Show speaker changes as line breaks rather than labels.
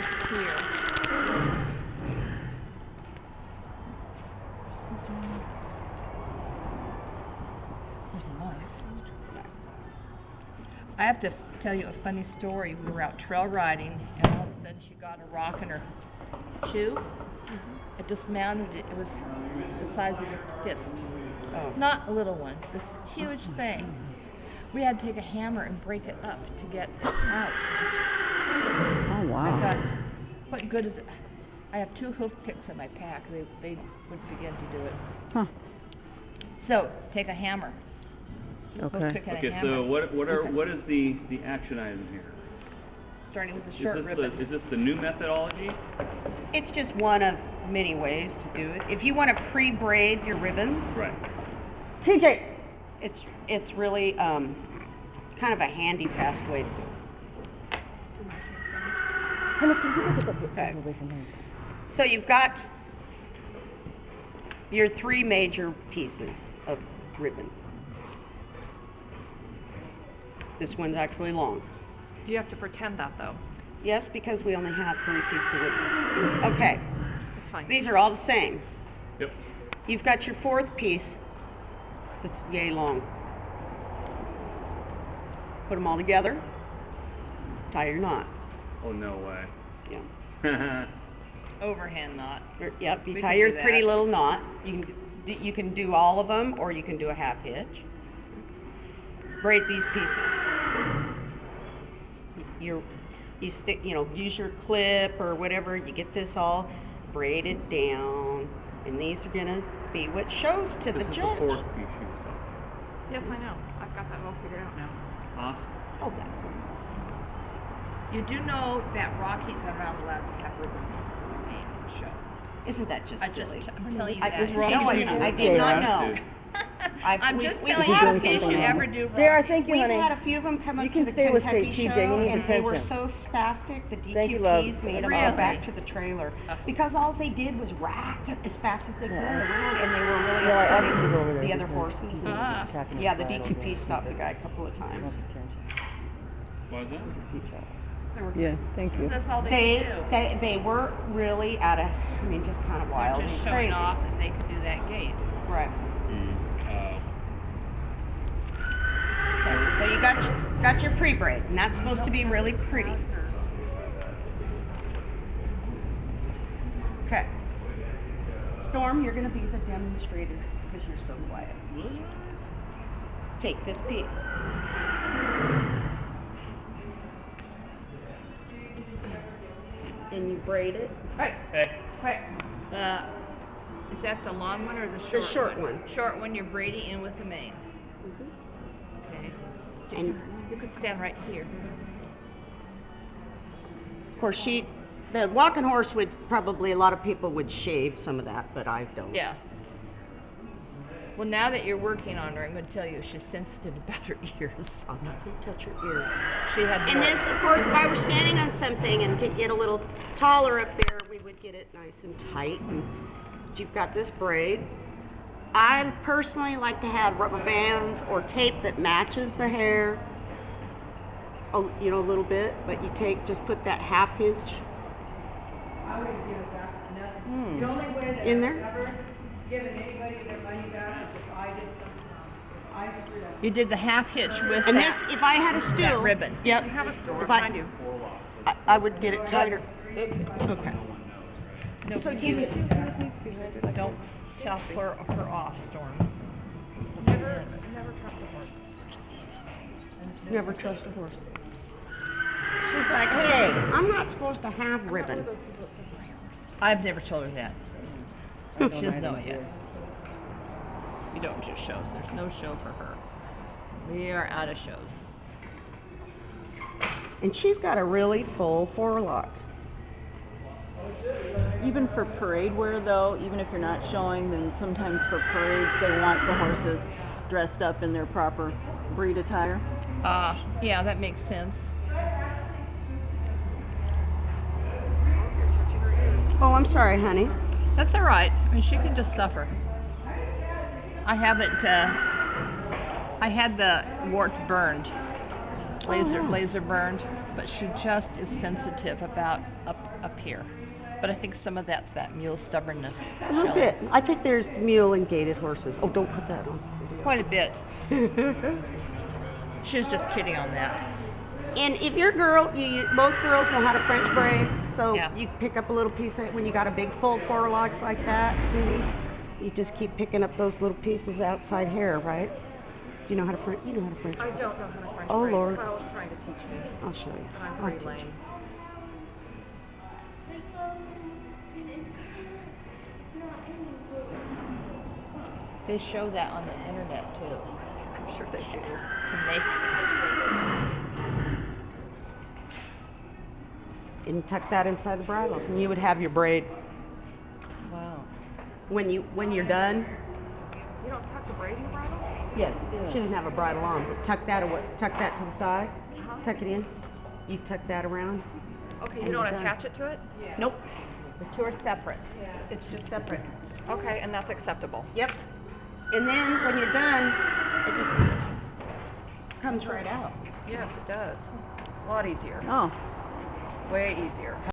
scissors here. There's a knife. I have to tell you a funny story. We were out trail riding, and all of a sudden she got a rock in her shoe. It dismounted it. It was the size of your fist.
Oh.
Not a little one. This huge thing. We had to take a hammer and break it up to get it out.
Oh, wow.
I thought, what good is it? I have 2 hoof picks in my pack. They would begin to do it.
Huh.
So, take a hammer.
Okay.
Hoof pick and
Okay,
a hammer.
so what is the action item here?
Starting with a short
Is
ribbon.
this the new methodology?
It's just one of many ways to do it. If you want to pre-braid your ribbons,
Right.
TJ!
it's really kind of a handy, fast way to do it. Okay. So you've got your 3 major pieces of ribbon. This one's actually long.
You have to pretend that, though.
Yes, because we only have 3 pieces of ribbon. Okay.
It's fine.
These are all the same.
Yep.
You've got your 4th piece that's yay long. Put them all together. Tie your knot.
Oh, no way.
Yeah.
Overhand knot.
Yep. You
We
tie
can
your
do
pretty
that.
little knot. You can do all of them, or you can do a half hitch. Braid these pieces. You stick. Use your clip or whatever. You get this all braided down, and these are gonna be what shows to the
This is
judge.
the 4th piece she was talking about.
Yes, I know. I've got that all figured out now.
Awesome.
Oh, that's it.
You do know that Rockies are not allowed to have ribbons hang and show.
Isn't that just silly?
I'm telling you
I
that.
was
in
wrong.
case
No,
you
I
do.
did not
Yeah.
know.
I'm just
we've
telling
had
you,
a few
in case you
of them.
ever do
JR,
Rockies.
thank you,
We've
honey.
had a few of them come up
You
to
can
the
stay with
Kentucky
TJ,
show,
he needs
and they were
attention.
so spastic, the
Thank you, love.
DQPs made them
Really?
all back to the trailer. Because all they did was rack as fast as they could around, and they were really
No, I asked him to
upsetting
go over there
the other
because
horses.
he was
Ah.
attacking
Yeah,
his
the
bridle.
DQP stopped the guy a couple of times.
What is that?
Yeah, thank you.
That's all they
They,
could do.
they were really out of, just kind of wild
Just
and
showing
crazy.
off that they could do that gait.
Right.
Oh.
Okay, so you got your pre-braid, and that's supposed to be really pretty. Okay. Storm, you're going to be the demonstrator because you're so quiet. Take this piece. And you braid it.
Hey.
Is that the long one or the short one?
The short one.
Short one, you're braiding in with the mane. Okay.
And
You could stand right here.
of course, the walking horse would probably, a lot of people would shave some of that, but I don't.
Yeah. Well, now that you're working on her, I'm going to tell you she's sensitive about her ears.
I'm not going to touch your ear.
She had
And this, of course, if I were standing on something and get a little taller up there, we would get it nice and tight. And you've got this braid. I personally like to have rubber bands or tape that matches the hair, a little bit. But you just put that half inch in there.
You did the half hitch with
And
that.
this, if I had a stool,
ribbon.
Yep.
You have a store
If
behind you.
I would get it tighter. Okay.
No
So you
excuses. Don't tell her off, Storm. Never trust a horse.
Never trust a horse. She's like, hey, I'm not supposed to have ribbon.
I've never told her that. She doesn't know it yet. We don't do shows. There's no show for her. We are out of shows.
And she's got a really full forelock.
Even for parade wear, though, even if you're not showing, then sometimes for parades they want the horses dressed up in their proper breed attire.
Yeah, that makes sense.
Oh, I'm sorry, honey.
That's all right. I mean, she can just suffer. I haven't. I had the warts burned, laser burned. but she just is sensitive about up here. But I think some of that's that mule stubbornness.
A little
Shelli.
bit. I think there's mule and gaited horses. Oh, don't put that on.
Quite a bit. She was just kidding on that.
And if you're a girl, most girls know how to French braid, so
Yeah.
you pick up a little piece of, when you got a big full forelock like that, Cindy, you just keep picking up those little pieces outside hair, right? You know how to French? You know how to French?
I don't know how to French
Oh,
braid.
Lord.
Kyle's trying to teach me,
I'll show you.
and I'm
I'll
pretty
teach
lame.
you.
They show that on the internet too. I'm sure they do. It's amazing.
And tuck that inside the bridle, and you would have your braid.
Wow.
When you're done,
You don't tuck the braiding bridle?
yes, she doesn't have a bridle on, but tuck that away, tuck that to the side, tuck it in. You tuck that around.
Okay,
And
you don't
you're done.
attach it to it?
Nope,
The two are separate.
it's just separate.
Okay, and that's acceptable.
Yep. And then when you're done, it just comes right out.
Yes, it does. A lot easier.
Oh.
Way easier.